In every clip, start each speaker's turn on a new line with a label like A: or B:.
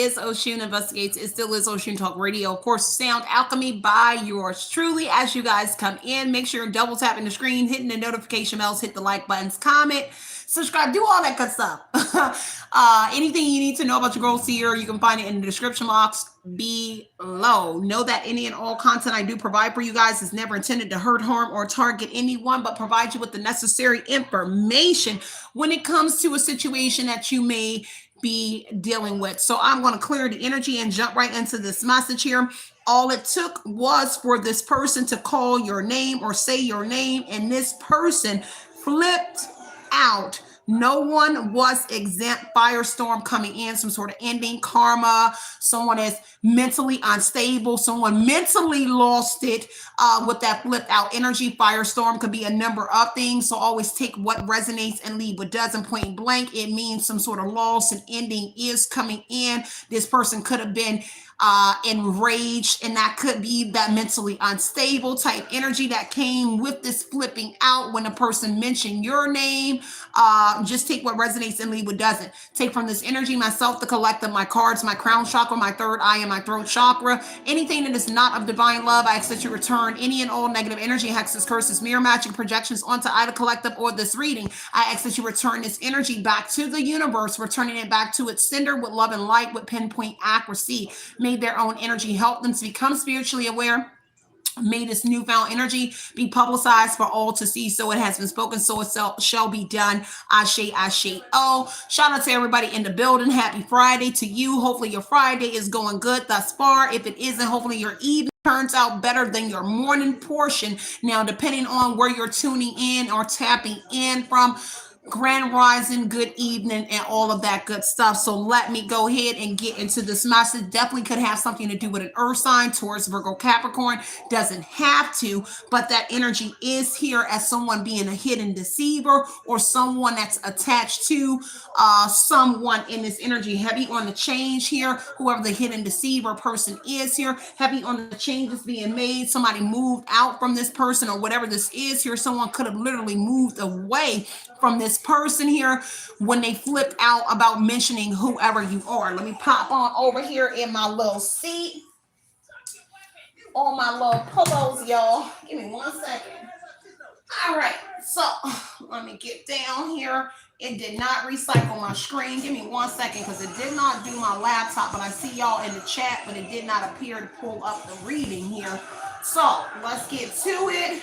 A: is Oshun Investigates. It still is Oshun Talk Radio. Of course, Sound Alchemy by yours truly. As you guys come in, make sure you're double tapping the screen, hitting the notification bells, hit the like buttons, comment, subscribe, do all that good stuff. Anything you need to know about your girl Seer, you can find it in the description box below. Know that any and all content I do provide for you guys is never intended to hurt, harm, or target anyone, but provide you with the necessary information when it comes to a situation that you may be dealing with. So I'm going to clear the energy and jump right into this message here. All it took was for this person to call your name or say your name, and this person flipped out. No one was exempt. Firestorm coming in, some sort of ending, karma. Someone is mentally unstable. Someone mentally lost it with that flipped out energy. Firestorm could be a number of things. So always take what resonates and leave what doesn't. Point blank, it means some sort of loss and ending is coming in. This person could have been enraged, and that could be that mentally unstable type energy that came with this flipping out when a person mentioned your name. Just take what resonates and leave what doesn't. Take from this energy myself, the collective, my cards, my crown chakra, my third eye, and my throat chakra. Anything that is not of divine love, I ask that you return any and all negative energy, hexes, curses, mirror magic projections onto either collective or this reading. I ask that you return this energy back to the universe, returning it back to its sender with love and light, with pinpoint accuracy. May their own energy help them to become spiritually aware. May this newfound energy be publicized for all to see. So it has been spoken, so it shall be done. Ashe, ashe. Oh, shout out to everybody in the building. Happy Friday to you. Hopefully your Friday is going good thus far. If it isn't, hopefully your evening turns out better than your morning portion. Now, depending on where you're tuning in or tapping in from, grand rising, good evening, and all of that good stuff. So let me go ahead and get into this message. Definitely could have something to do with an earth sign, Taurus, Virgo, Capricorn. Doesn't have to, but that energy is here as someone being a hidden deceiver or someone that's attached to someone in this energy. Heavy on the change here. Whoever the hidden deceiver person is here. Heavy on the changes being made. Somebody moved out from this person or whatever this is here. Someone could have literally moved away from this person here when they flipped out about mentioning whoever you are. Let me pop on over here in my little seat on my little pillows, y'all. Give me 1 second. All right, so let me get down here. It did not recycle my screen. Give me 1 second because it did not do my laptop, but I see y'all in the chat, but it did not appear to pull up the reading here. So let's get to it.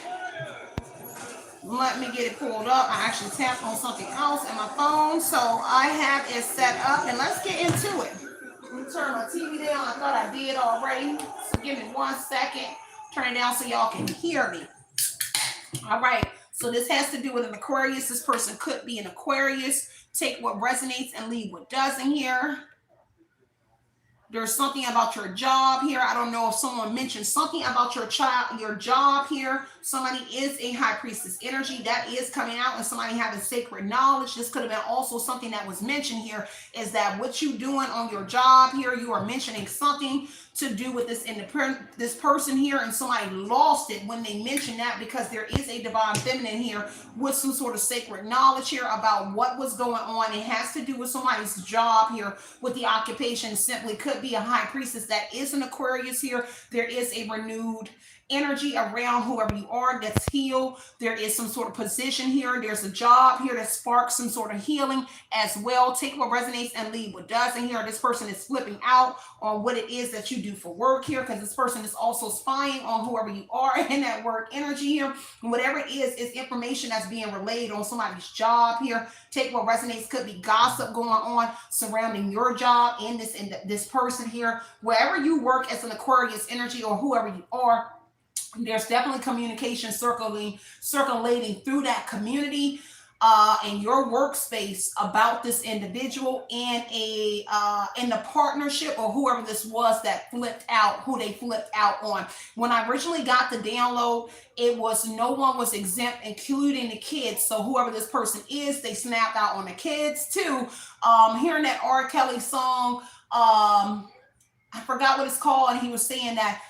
A: Let me get it pulled up. I actually tapped on something else in my phone, so I have it set up, and let's get into it. Let me turn my TV down. I thought I did already, so give me 1 second. Turn it down so y'all can hear me. All right, so this has to do with an Aquarius. This person could be an Aquarius. Take what resonates and leave what doesn't here. There's something about your job here. I don't know if someone mentioned something about your job here. Somebody is a high priestess energy that is coming out, and somebody having sacred knowledge. This could have been also something that was mentioned here, is that what you doing on your job here, you are mentioning something to do with this person here, and somebody lost it when they mentioned that, because there is a divine feminine here with some sort of sacred knowledge here about what was going on. It has to do with somebody's job here with the occupation. Simply could be a high priestess that is an Aquarius here. There is a renewed energy around whoever you are that's healed. There is some sort of position here. There's a job here that sparks some sort of healing as well. Take what resonates and leave what doesn't here. This person is flipping out on what it is that you do for work here, because this person is also spying on whoever you are in that work energy here. And whatever it is information that's being relayed on somebody's job here. Take what resonates. Could be gossip going on surrounding your job and this person here. Wherever you work as an Aquarius energy or whoever you are, there's definitely communication circulating through that community in your workspace about this individual and in the partnership or whoever this was that flipped out, who they flipped out on. When I originally got the download, it was no one was exempt, including the kids. So whoever this person is, they snapped out on the kids too. Hearing that R. Kelly song, I forgot what it's called, and he was saying that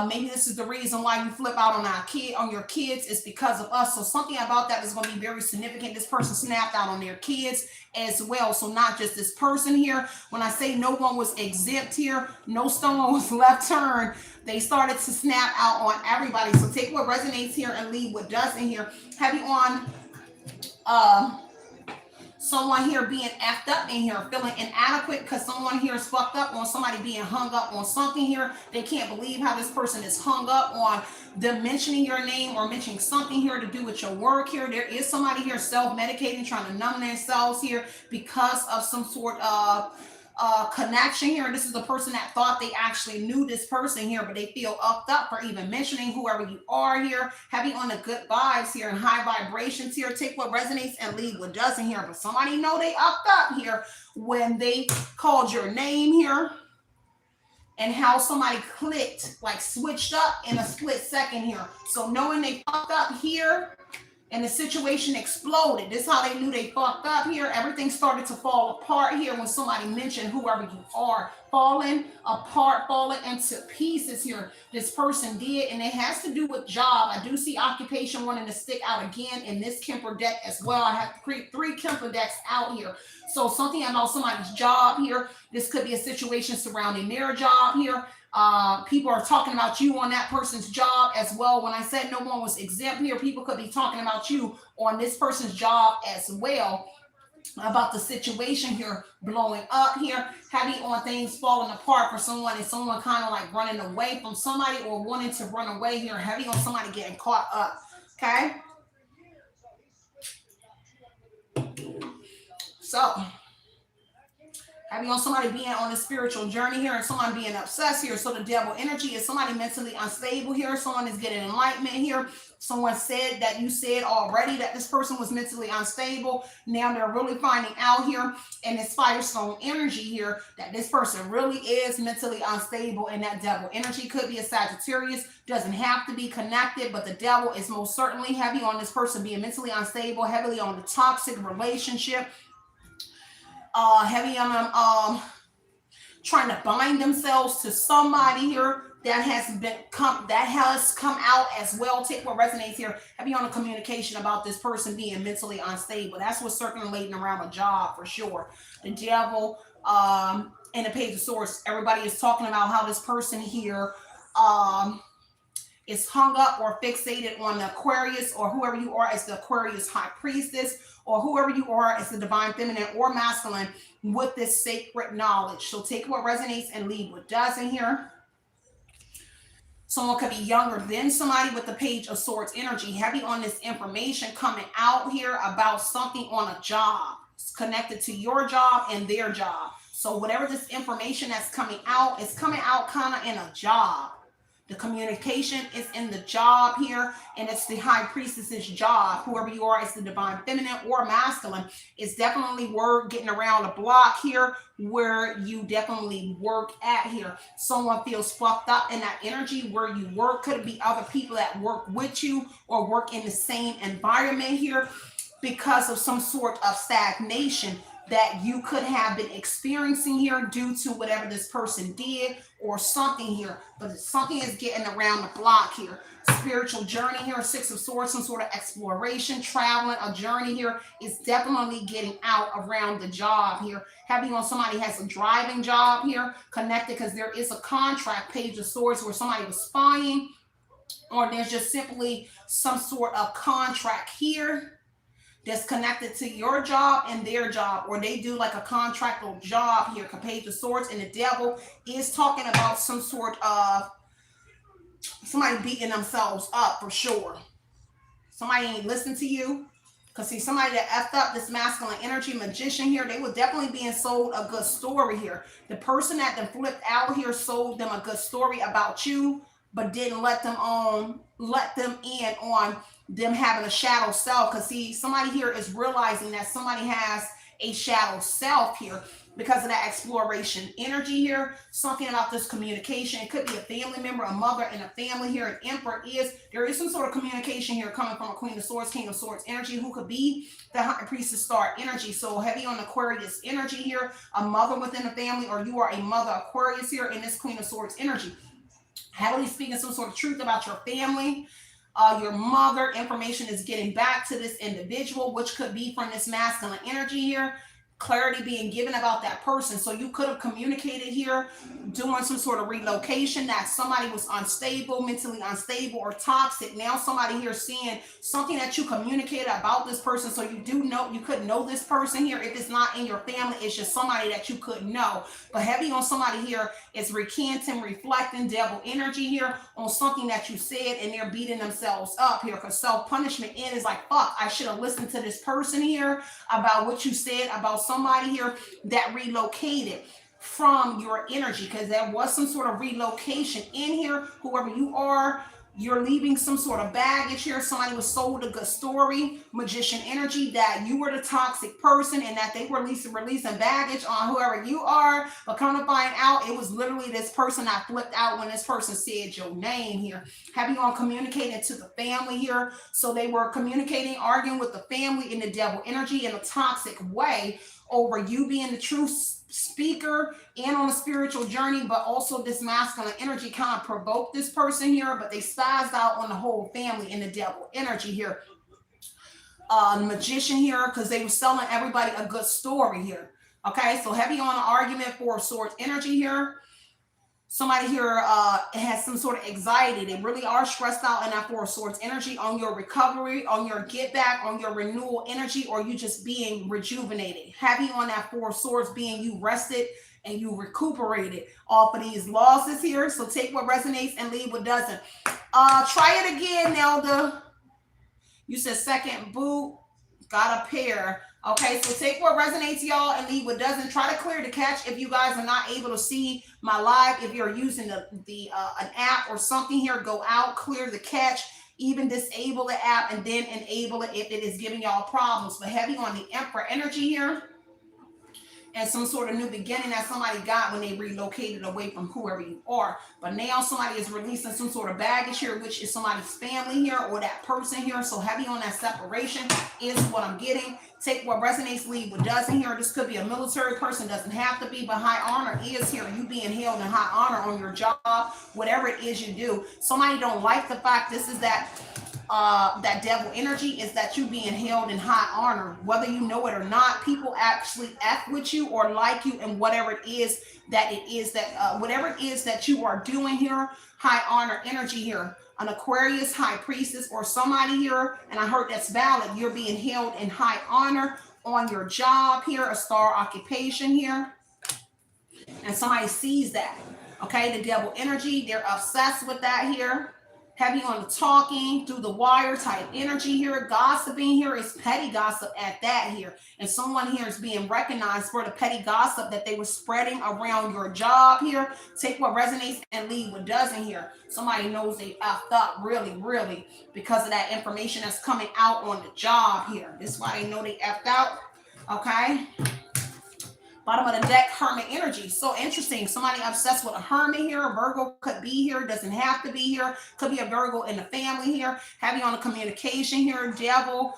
A: Maybe this is the reason why you flip out on your kids. It's because of us. So something about that is going to be very significant. This person snapped out on their kids as well. So not just this person here. When I say no one was exempt here, no stone was left turned. They started to snap out on everybody. So take what resonates here and leave what doesn't here. Heavy on someone here being effed up in here, feeling inadequate because someone here is fucked up on somebody being hung up on something here. They can't believe how this person is hung up on them mentioning your name or mentioning something here to do with your work here. There is somebody here self-medicating, trying to numb themselves here because of some sort of connection here. This is the person that thought they actually knew this person here, but they feel upped up for even mentioning whoever you are here. Heavy on the good vibes here and high vibrations here. Take what resonates and leave what doesn't here. But somebody know they upped up here when they called your name here, and how somebody clicked, like switched up in a split second here. So knowing they fucked up here and the situation exploded. This is how they knew they fucked up here. Everything started to fall apart here when somebody mentioned whoever you are. Falling apart, falling into pieces here. This person did, and it has to do with job. I do see occupation wanting to stick out again in this Kemper deck as well. I have three Kemper decks out here. So something about somebody's job here. This could be a situation surrounding their job here. People are talking about you on that person's job as well. When I said no one was exempt here, people could be talking about you on this person's job as well, about the situation here blowing up here. Heavy on things falling apart for someone, and someone kind of like running away from somebody or wanting to run away here. Heavy on somebody getting caught up. Okay, so heavy on somebody being on a spiritual journey here and someone being obsessed here. So the devil energy is somebody mentally unstable here. Someone is getting enlightenment here. Someone said that you said already that this person was mentally unstable. Now they're really finding out here in this firestone energy here that this person really is mentally unstable, and that devil energy could be a Sagittarius. Doesn't have to be connected, but the devil is most certainly heavy on this person being mentally unstable, heavily on the toxic relationship. Heavy on them trying to bind themselves to somebody here that has come out as well. Take what resonates here. Heavy on the communication about this person being mentally unstable. That's what's circulating around a job for sure. The devil and the Page of Swords. Everybody is talking about how this person here is hung up or fixated on the Aquarius, or whoever you are as the Aquarius High Priestess, or whoever you are as the divine feminine or masculine with this sacred knowledge. So take what resonates and leave what doesn't here. Someone could be younger than somebody with the Page of Swords energy. Heavy on this information coming out here about something on a job. It's connected to your job and their job. So whatever this information that's coming out, it's coming out kind of in a job. The communication is in the job here, and it's the High Priestess's job. Whoever you are, it's the divine feminine or masculine. It's definitely work getting around a block here where you definitely work at here. Someone feels fucked up in that energy where you work. Could be other people that work with you or work in the same environment here because of some sort of stagnation that you could have been experiencing here due to whatever this person did or something here. But something is getting around the block here. Spiritual journey here, Six of Swords, some sort of exploration, traveling, a journey here is definitely getting out around the job here. Having on somebody has a driving job here, connected because there is a contract, Page of Swords, where somebody was spying, or there's just simply some sort of contract here that's connected to your job and their job, or they do like a contractual job here. Page of Swords, and the devil is talking about some sort of somebody beating themselves up for sure. Somebody ain't listening to you. Because see, somebody that effed up this masculine energy magician here, they were definitely being sold a good story here. The person that then flipped out here sold them a good story about you, but didn't let them in on them having a shadow self. Because see, somebody here is realizing that somebody has a shadow self here because of that exploration energy here. Something about this communication. It could be a family member, a mother in a family here. An Emperor there is some sort of communication here coming from a Queen of Swords, King of Swords energy, who could be the High Priestess star energy. So heavy on Aquarius energy here, a mother within the family, or you are a mother Aquarius here in this Queen of Swords energy. Heavily speaking some sort of truth about your family, your mother. Information is getting back to this individual, which could be from this masculine energy here. Clarity being given about that person. So you could have communicated here, doing some sort of relocation, that somebody was unstable, mentally unstable or toxic. Now somebody here seeing something that you communicated about this person. So you do know, you could know this person here. If it's not in your family, it's just somebody that you could know. But heavy on somebody here is recanting, reflecting, devil energy here on something that you said, and they're beating themselves up here, because self-punishment is like, fuck, I should have listened to this person here about what you said about somebody here that relocated from your energy, because there was some sort of relocation in here. Whoever you are, you're leaving some sort of baggage here. Somebody was sold a good story, magician energy, that you were the toxic person and that they were releasing baggage on whoever you are. But come to find out, it was literally this person that flipped out when this person said your name here. Having on communicating to the family here. So they were communicating, arguing with the family in the devil energy in a toxic way over you being the true speaker and on a spiritual journey. But also this masculine energy kind of provoked this person here, but they spazzed out on the whole family in the devil energy here. Magician here, because they were selling everybody a good story here. Okay, so heavy on an argument for swords energy here. Somebody here has some sort of anxiety. They really are stressed out in that Four of Swords energy on your recovery, on your get back, on your renewal energy, or you just being rejuvenated. Heavy on that Four of Swords being you rested and you recuperated off of these losses here. So take what resonates and leave what doesn't. Try it again, Nelda. You said second boot, got a pair. Okay, so take what resonates, y'all, and leave what doesn't. Try to clear the cache if you guys are not able to see my live. If you're using an app or something here, go out, clear the cache, even disable the app, and then enable it if it is giving y'all problems. But heavy on the Emperor energy here, and some sort of new beginning that somebody got when they relocated away from whoever you are. But now somebody is releasing some sort of baggage here, which is somebody's family here or that person here. So heavy on that separation is what I'm getting. Take what resonates, leave what doesn't here. This could be a military person, doesn't have to be, but high honor is here. You being held in high honor on your job, whatever it is you do. Somebody don't like the fact this is that devil energy, is that you being held in high honor, whether you know it or not. People actually act with you or like you, and whatever it is whatever it is that you are doing here. High honor energy here. An Aquarius, high priestess, or somebody here, and I heard that's valid. You're being held in high honor on your job here, a star occupation here, and somebody sees that. Okay, the devil energy, they're obsessed with that here. Heavy on the talking through the wire type energy here. Gossiping here is petty gossip at that here. And someone here is being recognized for the petty gossip that they were spreading around your job here. Take what resonates and leave what doesn't here. Somebody knows they effed up really, really, because of that information that's coming out on the job here. This is why they know they effed out. Okay. Bottom of the deck, Hermit energy. So interesting. Somebody obsessed with a Hermit here. A Virgo could be here. Doesn't have to be here. Could be a Virgo in the family here. Heavy on the communication here. Devil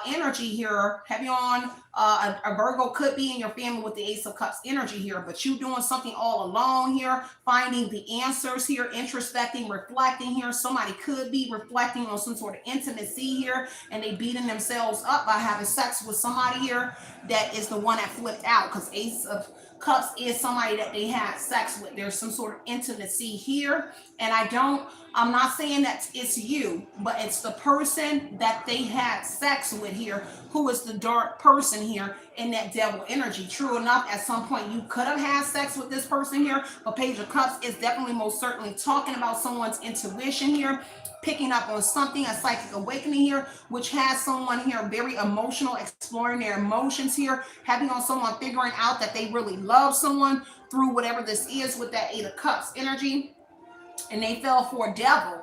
A: energy here. Heavy on a Virgo could be in your family with the Ace of Cups energy here. But you doing something all alone here. Finding the answers here. Introspecting, reflecting here. Somebody could be reflecting on some sort of intimacy here. And they beating themselves up by having sex with somebody here that is the one that flipped out. Because Ace of Cups is somebody that they had sex with. There's some sort of intimacy here. And I'm not saying that it's you, but it's the person that they had sex with here, who is the dark person here in that devil energy. True enough, at some point you could have had sex with this person here, but Page of Cups is definitely most certainly talking about someone's intuition here, picking up on something, a psychic awakening here, which has someone here very emotional, exploring their emotions here, having on someone figuring out that they really love someone through whatever this is with that Eight of Cups energy. And they fell for a devil,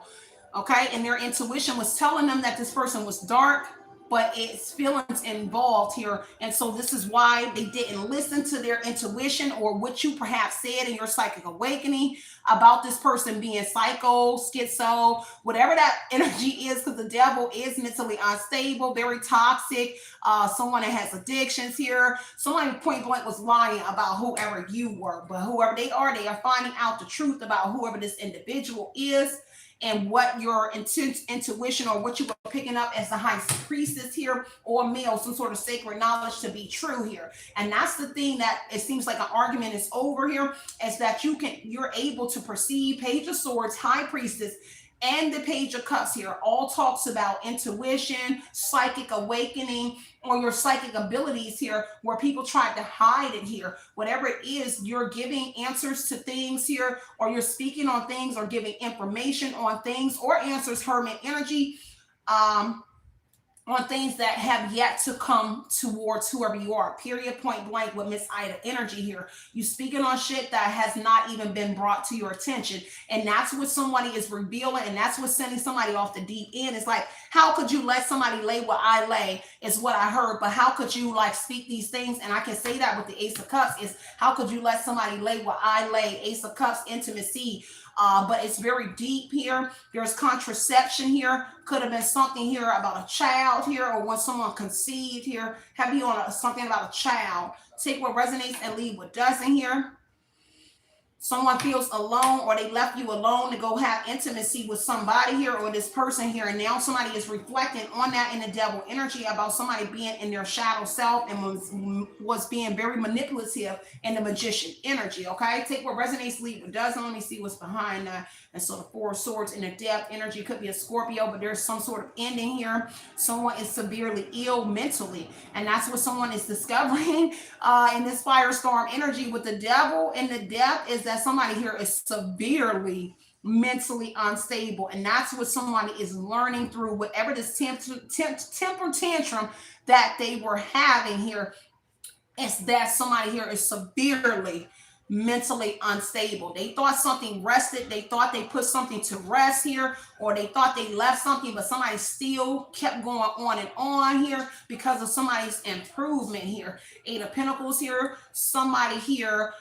A: okay? And their intuition was telling them that this person was dark, but it's feelings involved here. And so this is why they didn't listen to their intuition or what you perhaps said in your psychic awakening about this person being psycho, schizo, whatever that energy is, because the devil is mentally unstable, very toxic, someone that has addictions here. Someone point blank was lying about whoever you were, but whoever they are finding out the truth about whoever this individual is and what your intuition or what you were picking up as the high priestess here or male, some sort of sacred knowledge to be true here. And that's the thing that it seems like an argument is over here, is that you're able to perceive Page of Swords, high priestess, and the Page of Cups here all talks about intuition, psychic awakening, or your psychic abilities here, where people tried to hide it here. Whatever it is, you're giving answers to things here, or you're speaking on things, or giving information on things, or answers, hermit energy, on things that have yet to come towards whoever you are, period, point blank, with Miss Ida energy here. You speaking on shit that has not even been brought to your attention. And that's what somebody is revealing, and that's what's sending somebody off the deep end. It's like, how could you let somebody lay what I lay, is what I heard, but how could you like speak these things? And I can say that with the Ace of Cups is, how could you let somebody lay what I lay? Ace of Cups, intimacy. But it's very deep here. There's contraception here. Could have been something here about a child here, or when someone conceived here. Have you on something about a child? Take what resonates and leave what doesn't here. Someone feels alone, or they left you alone to go have intimacy with somebody here, or this person here, and now somebody is reflecting on that in the devil energy about somebody being in their shadow self and was being very manipulative in the magician energy. Okay, take what resonates, leave what doesn't. Only see what's behind that. And so the Four of Swords in the depth energy could be a Scorpio, but there's some sort of ending here. Someone is severely ill mentally, and that's what someone is discovering in this firestorm energy with the devil in the depth, is that somebody here is severely mentally unstable. And that's what somebody is learning through whatever this temper tantrum that they were having here, is that somebody here is severely mentally unstable. They thought something rested. They thought they put something to rest here, or they thought they left something, but somebody still kept going on and on here because of somebody's improvement here. Eight of Pentacles here. Somebody here,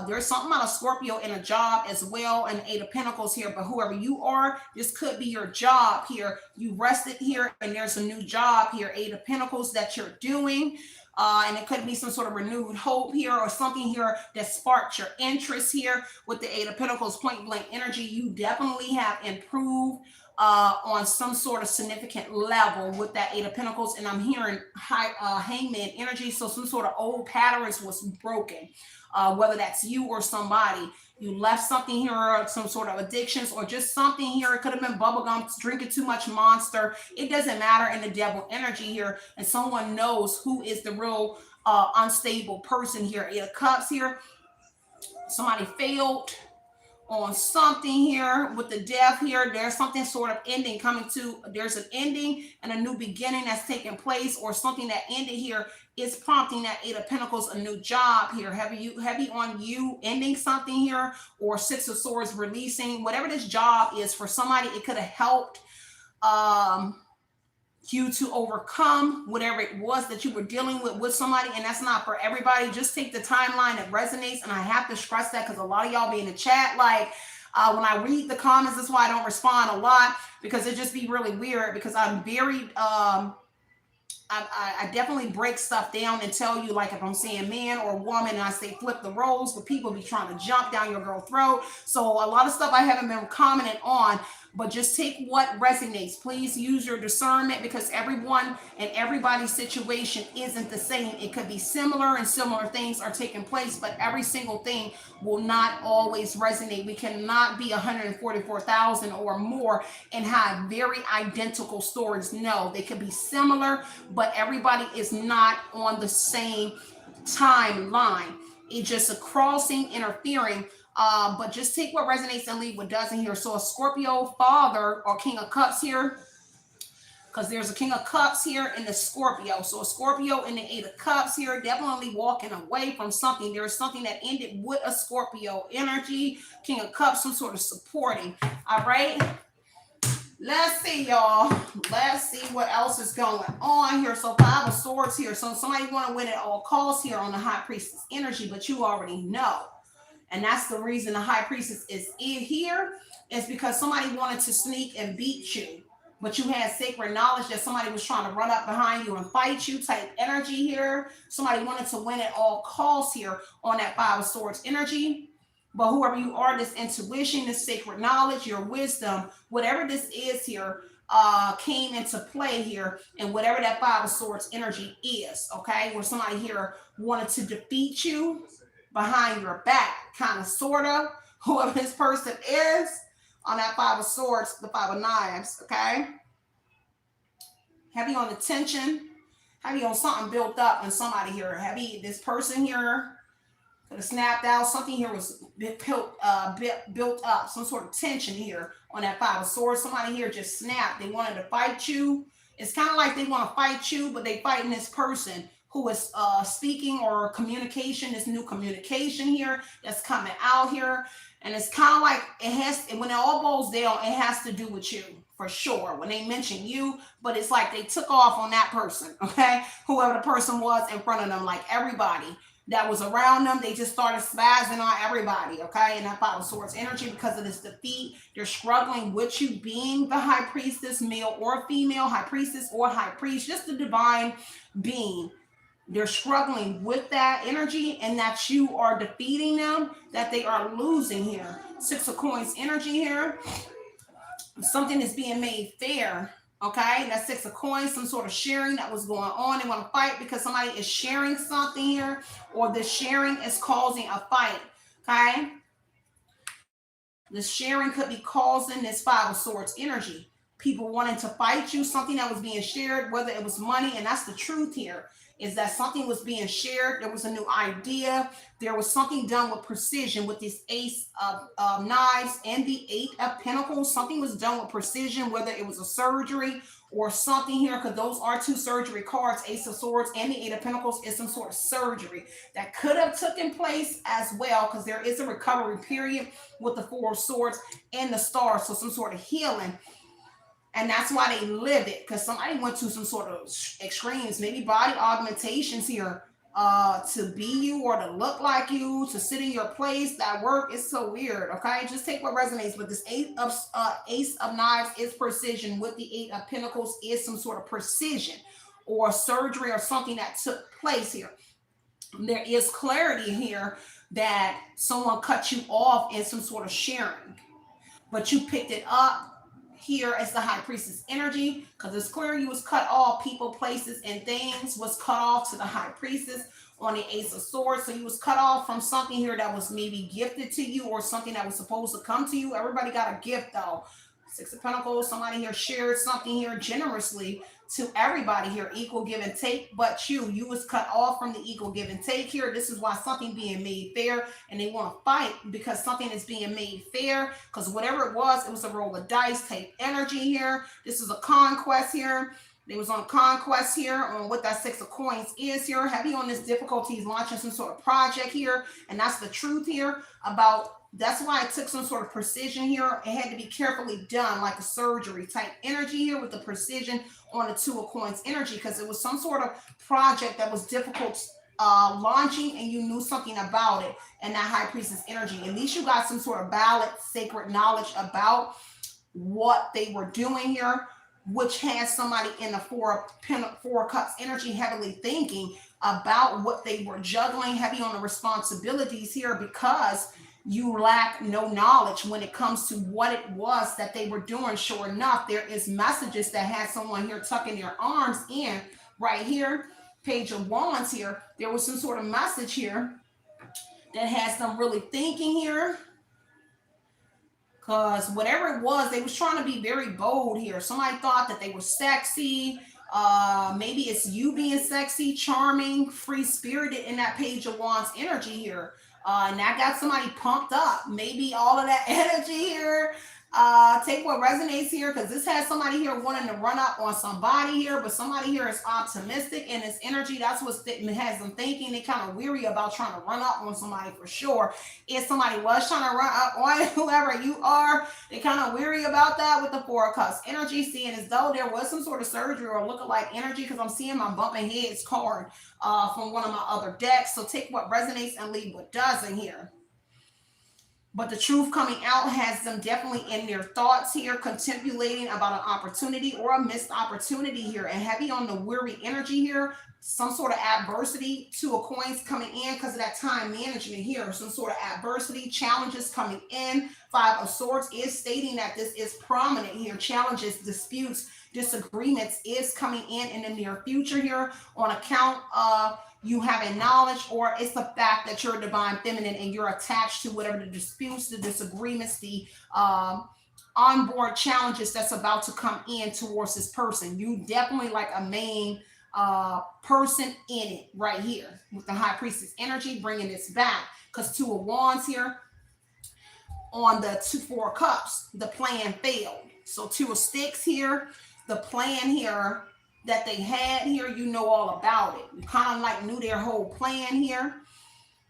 A: there's something about a Scorpio in a job as well, and Eight of Pentacles here. But whoever you are, this could be your job here. You rested here, and there's a new job here. Eight of Pentacles that you're doing. And it could be some sort of renewed hope here, or something here that sparked your interest here with the Eight of Pentacles point blank energy. You definitely have improved on some sort of significant level with that Eight of Pentacles. And I'm hearing hangman energy. So some sort of old patterns was broken, whether that's you or somebody. You left something here, some sort of addictions, or just something here. It could have been bubblegum, drinking too much Monster. It doesn't matter in the devil energy here. And someone knows who is the real unstable person here. Eight of Cups here. Somebody failed on something here with the death here. There's something sort of ending coming to. There's an ending and a new beginning that's taking place, or something that ended here is prompting that Eight of Pentacles, a new job here. Heavy on you ending something here, or Six of Swords releasing whatever this job is for somebody. It could have helped you to overcome whatever it was that you were dealing with somebody. And that's not for everybody. Just take the timeline that resonates. And I have to stress that because a lot of y'all be in the chat like, when I read the comments, that's why I don't respond a lot, because it just be really weird, because I'm very I definitely break stuff down and tell you, like if I'm saying man or woman, and I say flip the roles, but people be trying to jump down your girl throat. So a lot of stuff I haven't been commenting on, but just take what resonates. Please use your discernment, because everyone and everybody's situation isn't the same. It could be similar, and similar things are taking place, but every single thing will not always resonate. We cannot be 144,000 or more and have very identical stories. No, they could be similar, but everybody is not on the same timeline. It's just a crossing, interfering. But just take what resonates and leave what doesn't here. So a Scorpio father or King of Cups here, because there's a King of Cups here in the Scorpio. So a Scorpio in the Eight of Cups here, definitely walking away from something. There is something that ended with a Scorpio energy. King of Cups, some sort of supporting. All right. Let's see, y'all. Let's see what else is going on here. So Five of Swords here. So somebody want to win at all costs here on the High Priestess energy, but you already know. And that's the reason the High Priestess is here, is because somebody wanted to sneak and beat you. But you had sacred knowledge that somebody was trying to run up behind you and fight you type energy here. Somebody wanted to win at all costs here on that Five of Swords energy. But whoever you are, this intuition, this sacred knowledge, your wisdom, whatever this is here, came into play here, and whatever that Five of Swords energy is, okay? Where somebody here wanted to defeat you behind your back, kind of, sort of, whoever this person is on that Five of Swords, the Five of Knives, okay? Heavy on the tension, heavy on something built up in somebody here. Heavy, this person here could have snapped out. Something here was built up, some sort of tension here on that Five of Swords. Somebody here just snapped. They wanted to fight you. It's kind of like they want to fight you, but they fighting this person who is speaking or communication, this new communication here that's coming out here. And it's kind of like it has, when it all boils down, it has to do with you for sure. When they mention you, but it's like they took off on that person, okay? Whoever the person was in front of them, like everybody that was around them, they just started spazzing on everybody, okay? And that Five of Swords energy, because of this defeat, they're struggling with you being the High Priestess, male or female, High Priestess or High Priest, just the divine being. They're struggling with that energy, and that you are defeating them, that they are losing here. Six of Coins energy here. Something is being made fair, okay? That's Six of Coins, some sort of sharing that was going on. They want to fight because somebody is sharing something here, or the sharing is causing a fight, okay? The sharing could be causing this Five of Swords energy. People wanting to fight you, something that was being shared, whether it was money, and that's the truth here, is that something was being shared. There was a new idea. There was something done with precision with this Ace of Knives and the Eight of Pentacles. Something was done with precision, whether it was a surgery or something here, because those are two surgery cards. Ace of Swords and the Eight of Pentacles is some sort of surgery that could have taken place as well, because there is a recovery period with the Four of Swords and the Star. So some sort of healing. And that's why they live it, because somebody went to some sort of extremes, maybe body augmentations here, to be you or to look like you, to sit in your place. That work is so weird, okay? Just take what resonates. But this Ace of Knives is precision, with the Eight of Pentacles is some sort of precision or surgery or something that took place here. There is clarity here that someone cut you off in some sort of sharing, but you picked it up here as the High Priestess energy, because it's clear you was cut off. People, places, and things was cut off to the High Priestess on the Ace of Swords. So you was cut off from something here that was maybe gifted to you, or something that was supposed to come to you. Everybody got a gift though. Six of Pentacles, somebody here shared something here generously to everybody here, equal give and take, but you was cut off from the equal give and take here. This is why something being made fair, and they want to fight because something is being made fair, because whatever it was a roll of dice type energy here. This is a conquest here. They was on conquest here on what that Six of Coins is here. Heavy on this difficulties, launching some sort of project here, and that's the truth here about. That's why it took some sort of precision here. It had to be carefully done, like a surgery type energy here, with the precision on the Two of Coins energy, because it was some sort of project that was difficult launching, and you knew something about it, and that High Priestess energy. At least you got some sort of valid, sacred knowledge about what they were doing here, which has somebody in the Four of Cups energy heavily thinking about what they were juggling, heavy on the responsibilities here, because you lack no knowledge when it comes to what it was that they were doing. Sure enough, there is messages that had someone here tucking their arms in right here. Page of Wands here. There was some sort of message here that has them really thinking here, because whatever it was, they was trying to be very bold here. Somebody thought that they were sexy. Maybe it's you being sexy, charming, free-spirited in that Page of Wands energy here. And that got somebody pumped up. Maybe all of that energy here Take what resonates here, because this has somebody here wanting to run up on somebody here, but somebody here is optimistic in its energy. That's what has them thinking. They kind of weary about trying to run up on somebody for sure. If somebody was trying to run up on whoever you are, they kind of weary about that with the Four of Cups energy, seeing as though there was some sort of surgery or lookalike energy, because I'm seeing my bumping heads card from one of my other decks. So take what resonates and leave what doesn't here. But the truth coming out has them definitely in their thoughts here, contemplating about an opportunity or a missed opportunity here, and heavy on the weary energy here. Some sort of adversity, Two of Coins coming in because of that time management here. Some sort of adversity, challenges coming in. Five of Swords is stating that this is prominent here. Challenges, disputes, disagreements is coming in the near future here on account of you having knowledge, or it's the fact that you're a divine feminine and you're attached to whatever the disputes, the disagreements, the onboard challenges that's about to come in towards this person. You definitely like a main person in it right here with the High Priestess energy, bringing this back, because Two of Wands here on the Four of Cups, the plan failed. So Two of Sticks here, the plan here that they had here, you know all about it. You kind of like knew their whole plan here.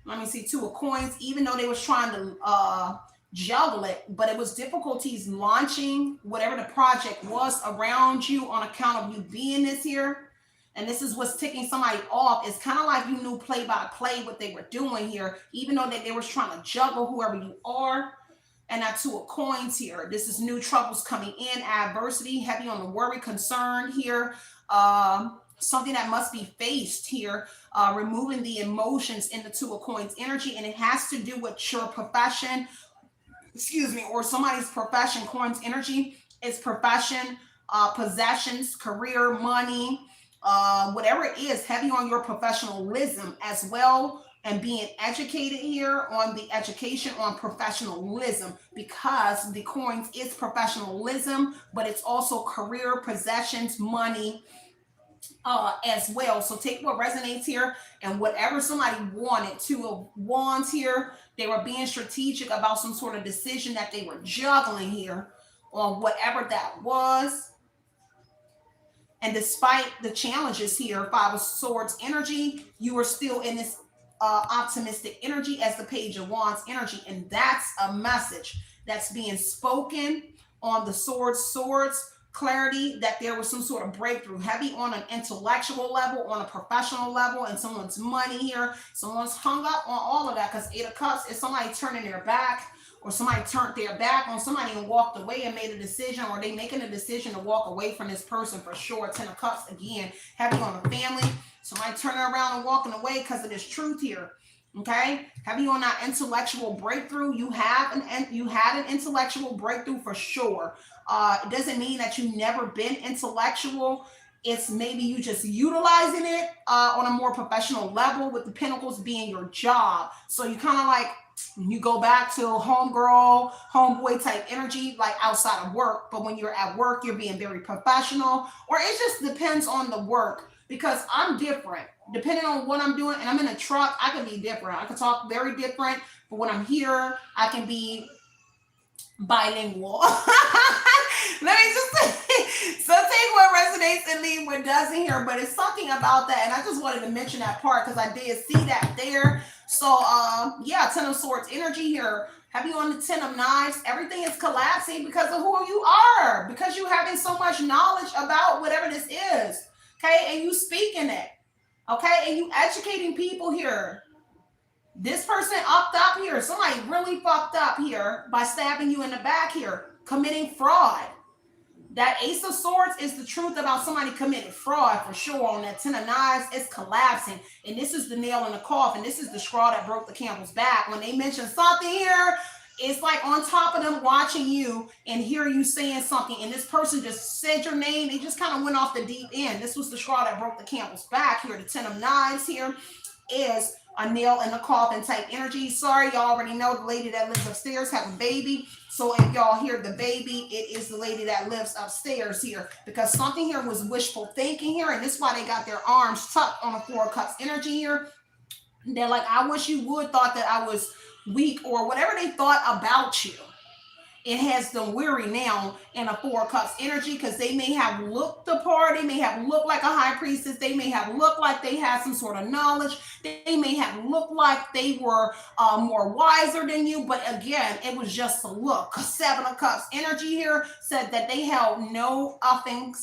A: Let me see, Two of Coins, even though they was trying to juggle it, but it was difficulties launching whatever the project was around you on account of you being this here. And this is what's ticking somebody off. It's kind of like you knew play by play what they were doing here, even though they was trying to juggle whoever you are. And that Two of Coins here. This is new troubles coming in, adversity, heavy on the worry, concern here. Something that must be faced here, removing the emotions in the Two of Coins energy. And it has to do with your profession, or somebody's profession. Coins energy is profession, possessions, career, money, whatever it is, heavy on your professionalism as well. And being educated here on the education on professionalism, because the Coins is professionalism, but it's also career, possessions, money as well. So take what resonates here, and whatever somebody wanted. Two of Wands here, they were being strategic about some sort of decision that they were juggling here on whatever that was. And despite the challenges here, Five of Swords energy, you are still in this optimistic energy as the Page of Wands energy. And that's a message that's being spoken on the swords, clarity, that there was some sort of breakthrough, heavy on an intellectual level, on a professional level, and someone's money here. Someone's hung up on all of that, because Eight of Cups is somebody turning their back, or somebody turned their back on somebody and walked away and made a decision, or they making a decision to walk away from this person for sure. Ten of Cups again, heavy on the family. Somebody turning around and walking away because of this truth here. Okay, heavy on that intellectual breakthrough. You had an intellectual breakthrough for sure. It doesn't mean that you've never been intellectual. It's maybe you just utilizing it on a more professional level, with the Pentacles being your job. So you kind of like, you go back to homegirl, homeboy type energy, like outside of work. But when you're at work, you're being very professional, or it just depends on the work. Because I'm different, depending on what I'm doing. And I'm in a truck, I can be different. I can talk very different. But when I'm here, I can be bilingual. Let me just say, so take what resonates and leave what doesn't here. But it's something about that. And I just wanted to mention that part because I did see that there. So yeah, Ten of Swords energy here. Heavy on the Ten of Knives. Everything is collapsing because of who you are. Because you're having so much knowledge about whatever this is. Okay, and you speaking it, okay, and you educating people here. This person upped up here. Somebody really fucked up here by stabbing you in the back here, committing fraud. That Ace of Swords is the truth about somebody committing fraud for sure. On that Ten of Knives, it's collapsing. And this is the nail in the coffin. This is the straw that broke the camel's back. When they mention something here, it's like on top of them watching you and hear you saying something, and this person just said your name. They just kind of went off the deep end. This was the straw that broke the camel's back here. The Ten of Knives here is a nail in the coffin type energy. Sorry, y'all already know the lady that lives upstairs have a baby. So if y'all hear the baby, it is the lady that lives upstairs here, because something here was wishful thinking here, and this is why they got their arms tucked on the Four of Cups energy here. They're like, I wish you would thought that I was weak, or whatever they thought about you. it has them weary now in a Four of Cups energy, because they may have looked the part, they may have looked like a high priestess, they may have looked like they had some sort of knowledge, they may have looked like they were more wiser than you, but again, it was just a look. Seven of Cups energy here said that they held no upping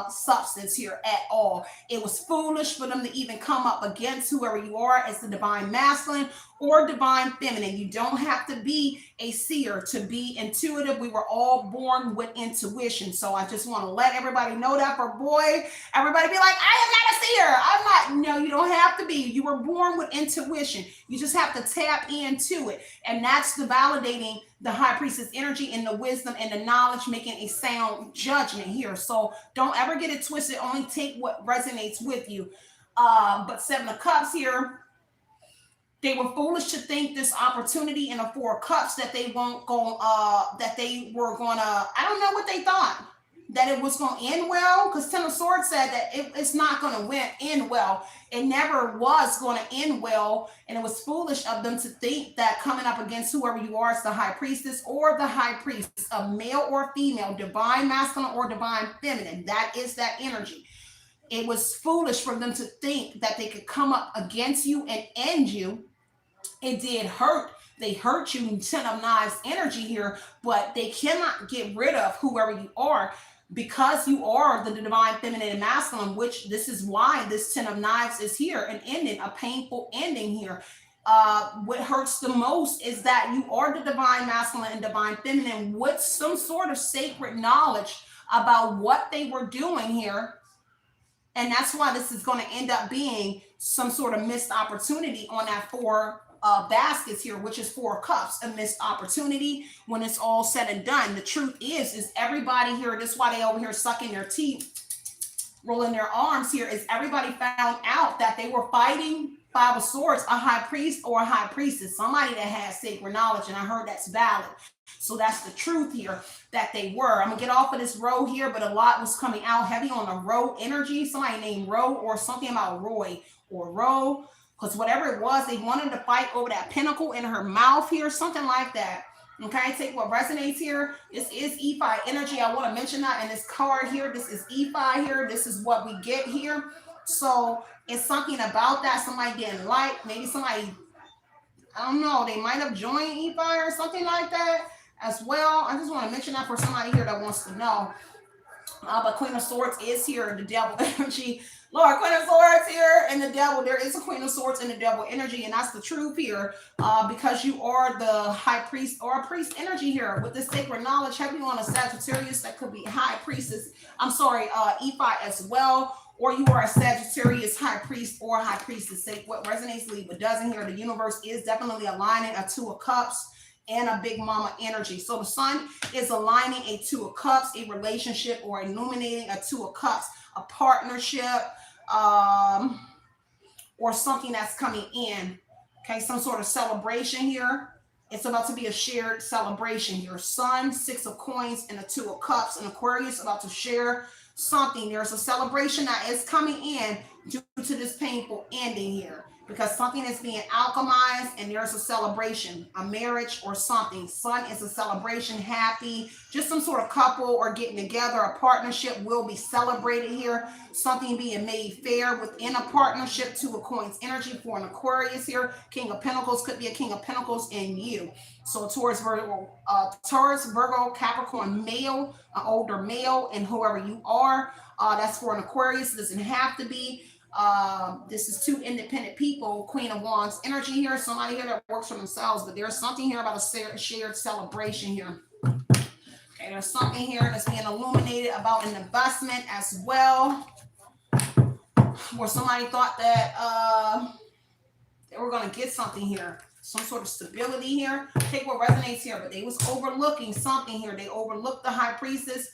A: substance here at all. It was foolish for them to even come up against whoever you are as the divine masculine or divine feminine. You don't have to be a seer to be intuitive. We were all born with intuition. So I just want to let everybody know that. For boy, everybody be like, I am not a seer. I'm not. No, you don't have to be. You were born with intuition. You just have to tap into it. And that's the validating the high priestess energy and the wisdom and the knowledge, making a sound judgment here. So don't ever get it twisted. Only take what resonates with you. But Seven of Cups here, they were foolish to think this opportunity in a Four of Cups that they won't go, that they were going to, I don't know what they thought, that it was going to end well, because Ten of Swords said that it's not going to end well. It never was going to end well, and it was foolish of them to think that coming up against whoever you are as the high priestess or the high priest, a male or female, divine masculine or divine feminine, that is that energy. It was foolish for them to think that they could come up against you and end you. It did hurt. They hurt you, Ten of Knives energy here, but they cannot get rid of whoever you are, because you are the divine feminine and masculine, which this is why this Ten of Knives is here, an ending, a painful ending here. What hurts the most is that you are the divine masculine and divine feminine with some sort of sacred knowledge about what they were doing here. And that's why this is going to end up being some sort of missed opportunity on that four baskets here, which is Four of Cups, a missed opportunity when it's all said and done. The truth is everybody here, this is why they over here sucking their teeth, rolling their arms here, is everybody found out that they were fighting Five of Swords, a high priest or a high priestess, somebody that has sacred knowledge, and I heard that's valid. So that's the truth here, that they were. I'm gonna get off of this row here, but a lot was coming out heavy on the row energy. Somebody named Roe, or something about Roy or Roe, because whatever it was, they wanted to fight over that pentacle in her mouth here, something like that. Okay, take what resonates here. This is E5 energy. I want to mention that in this card here. This is E5 here. This is what we get here. So it's something about that. Somebody didn't like, maybe somebody, I don't know, they might have joined E5 or something like that as well. I just want to mention that for somebody here that wants to know. But Queen of Swords is here, the devil energy. Lord, Queen of Swords here and the devil. There is a Queen of Swords and the devil energy, and that's the truth here, because you are the high priest or a priest energy here with this sacred knowledge heavy on a Sagittarius. That could be high priestess. I'm sorry, E5 as well. Or you are a Sagittarius high priest or high priestess. Say what resonates, leave what doesn't here. The universe is definitely aligning a Two of Cups and a Big Mama energy. So the sun is aligning a Two of Cups, a relationship, or illuminating a Two of Cups, a partnership, or something that's coming in. Okay, some sort of celebration here. It's about to be a shared celebration here. Sun, Six of Coins, and a Two of Cups. And Aquarius about to share something. There's a celebration that is coming in due to this painful ending here, because something is being alchemized and there's a celebration, a marriage or something. Sun is a celebration, happy, just some sort of couple or getting together. A partnership will be celebrated here. Something being made fair within a partnership. Two of Coins energy for an Aquarius here. King of Pentacles could be a King of Pentacles in you. So Taurus, Virgo, Capricorn male, an older male, and whoever you are, that's for an Aquarius. It doesn't have to be. This is two independent people. Queen of Wands energy here. Somebody here that works for themselves, but there's something here about a shared celebration here. Okay, there's something here that's being illuminated about an investment as well, where somebody thought that they were going to get something here, some sort of stability here. Take what resonates here, but they was overlooking something here. They overlooked the high priestess,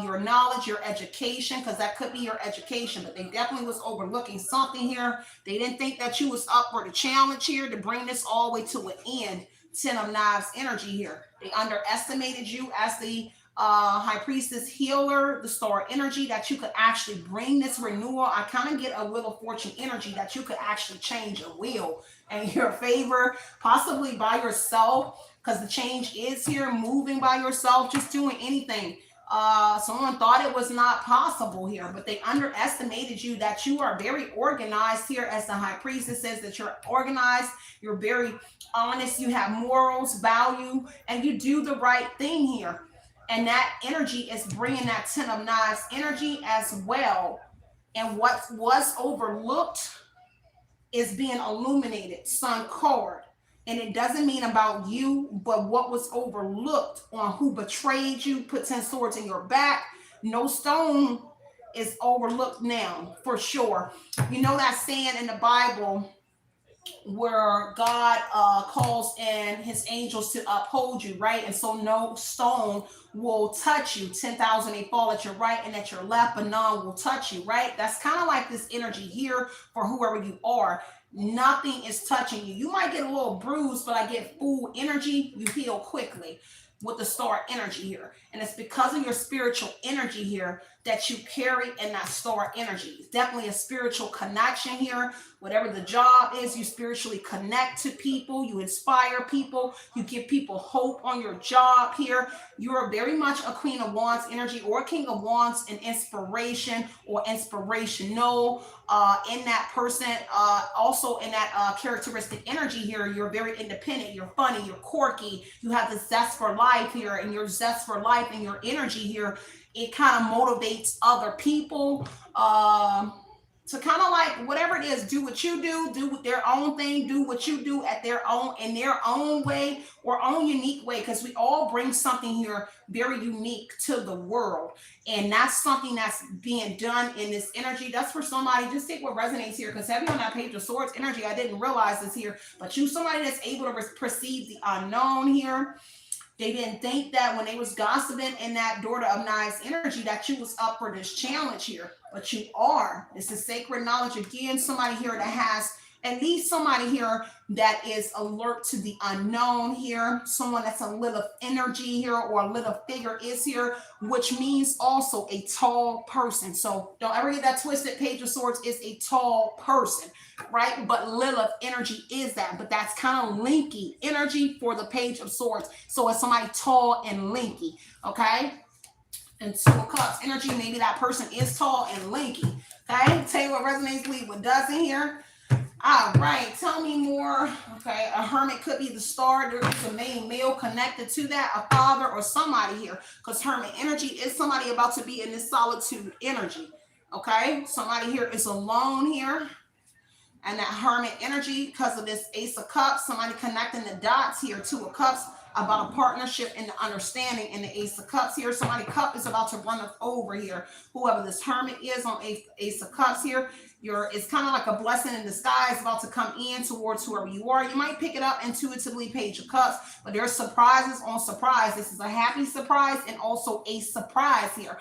A: your knowledge, your education, because that could be your education, but they definitely was overlooking something here. They didn't think that you was up for the challenge here to bring this all the way to an end. Ten of Knives energy here. They underestimated you as the high priestess healer, the star energy, that you could actually bring this renewal. I kind of get a Wheel of Fortune energy that you could actually change your wheel in your favor, possibly by yourself. because the change is here, moving by yourself, just doing anything. Someone thought it was not possible here, but they underestimated you, that you are very organized here. As the high priestess says, that you're organized, you're very honest, you have morals, value, and you do the right thing here. And that energy is bringing that 10 of knives energy as well. And what was overlooked is being illuminated, sun card. And it doesn't mean about you, but what was overlooked on who betrayed you, put 10 swords in your back. No stone is overlooked now, for sure. You know that saying in the Bible where God calls in his angels to uphold you, right? And so no stone will touch you. 10,000 may fall at your right and at your left, but none will touch you, right? That's kind of like this energy here for whoever you are. Nothing is touching you. You might get a little bruised, but I get full energy. You heal quickly with the star energy here. And it's because of your spiritual energy here that you carry in that star energy. It's definitely a spiritual connection here. Whatever the job is, you spiritually connect to people, you inspire people, you give people hope on your job here. You are very much a Queen of Wands energy or King of Wands, an inspiration or inspirational in that person. Also in that characteristic energy here, you're very independent, you're funny, you're quirky, you have this zest for life here, and your zest for life and your energy here, it kind of motivates other people to kind of like whatever it is, do what you do their own thing, do what you do at their own, in their own way or own unique way, because we all bring something here very unique to the world. And that's something that's being done in this energy. That's for somebody, just take what resonates here, because heavy on that Page of Swords energy, I didn't realize this here, but you somebody that's able to perceive the unknown here. They didn't think that when they was gossiping in that Daughter of Knives energy that you was up for this challenge here, but you are. This is sacred knowledge. Again, somebody here that has at least somebody here that is alert to the unknown here, someone that's a little energy here or a little figure is here, which means also a tall person. So don't ever get that twisted. Page of Swords is a tall person, right? But Lilith energy is that, but that's kind of linky energy for the Page of Swords. So it's somebody tall and linky, okay? And Two of Cups energy, maybe that person is tall and linky, okay? Tell you what resonates, leave what doesn't here. All right, tell me more. Okay, a hermit could be the star. There is a main male connected to that, a father or somebody here, because hermit energy is somebody about to be in this solitude energy. Okay, somebody here is alone here. And that hermit energy, because of this Ace of Cups, somebody connecting the dots here, Two of Cups, about a partnership and the understanding in the Ace of Cups here. Somebody cup is about to run us over here. Whoever this hermit is on Ace of Cups here, it's kind of like a blessing in disguise about to come in towards whoever you are. You might pick it up intuitively, Page of Cups, but there's surprises on surprise. This is a happy surprise and also a surprise here.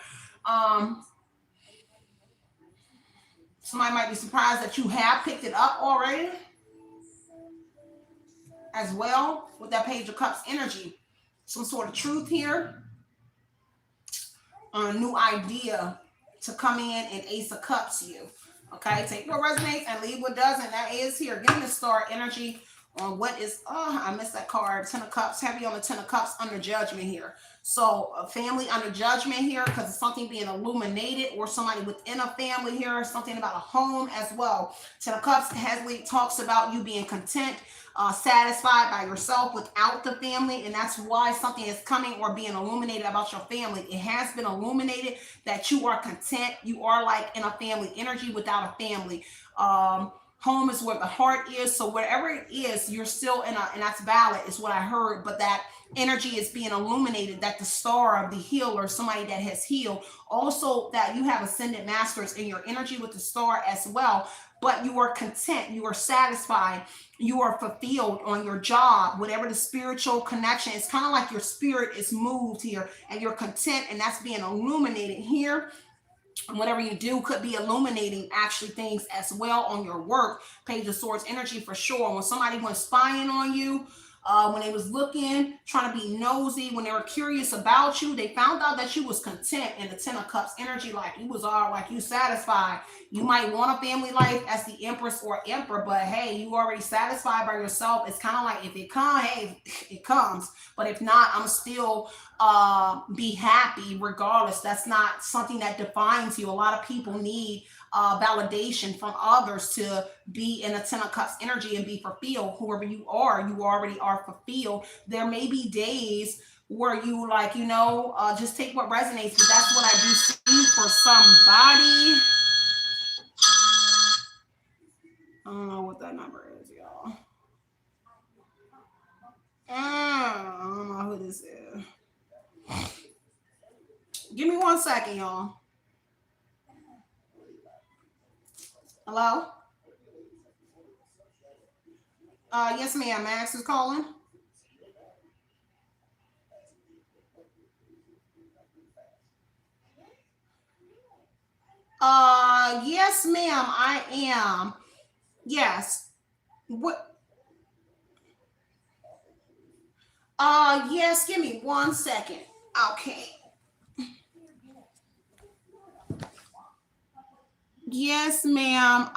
A: Somebody might be surprised that you have picked it up already as well with that Page of Cups energy. Some sort of truth here, a new idea to come in and Ace of Cups you. Okay, take what resonates and leave what doesn't. That is here. Give me the star energy on what is, I missed that card. 10 of Cups, heavy on the 10 of Cups, under judgment here. So a family under judgment here, because it's something being illuminated, or somebody within a family here, something about a home as well. 10 of Cups heavily talks about you being content, satisfied by yourself without the family, and that's why something is coming or being illuminated about your family. It has been illuminated that you are content. You are like in a family energy without a family. Home is where the heart is. So wherever it is, you're still in a, and that's valid is what I heard, but that energy is being illuminated, that the star of the healer, somebody that has healed, also that you have ascended masters in your energy with the star as well, but you are content, you are satisfied, you are fulfilled on your job, whatever the spiritual connection. It's kind of like your spirit is moved here and you're content, and that's being illuminated here. Whatever you do could be illuminating actually things as well on your work. Page of Swords energy for sure. When somebody went spying on you, When they was looking, trying to be nosy, when they were curious about you, they found out that you was content in the Ten of Cups energy, like you was all like you satisfied. You might want a family life as the Empress or Emperor, but hey, you already satisfied by yourself. It's kind of like if it comes, hey, it comes. But if not, I'm still be happy regardless. That's not something that defines you. A lot of people need validation from others to be in a Ten of Cups energy and be fulfilled. Whoever you already are fulfilled. There may be days where you like, just take what resonates, but that's what I do see for somebody. I don't know what that number is, y'all. I don't know who this is. Give me 1 second, y'all. Hello? Yes, ma'am. Max is calling. Yes, ma'am. I am. Yes. What? Yes. Give me 1 second. Okay. Yes, ma'am.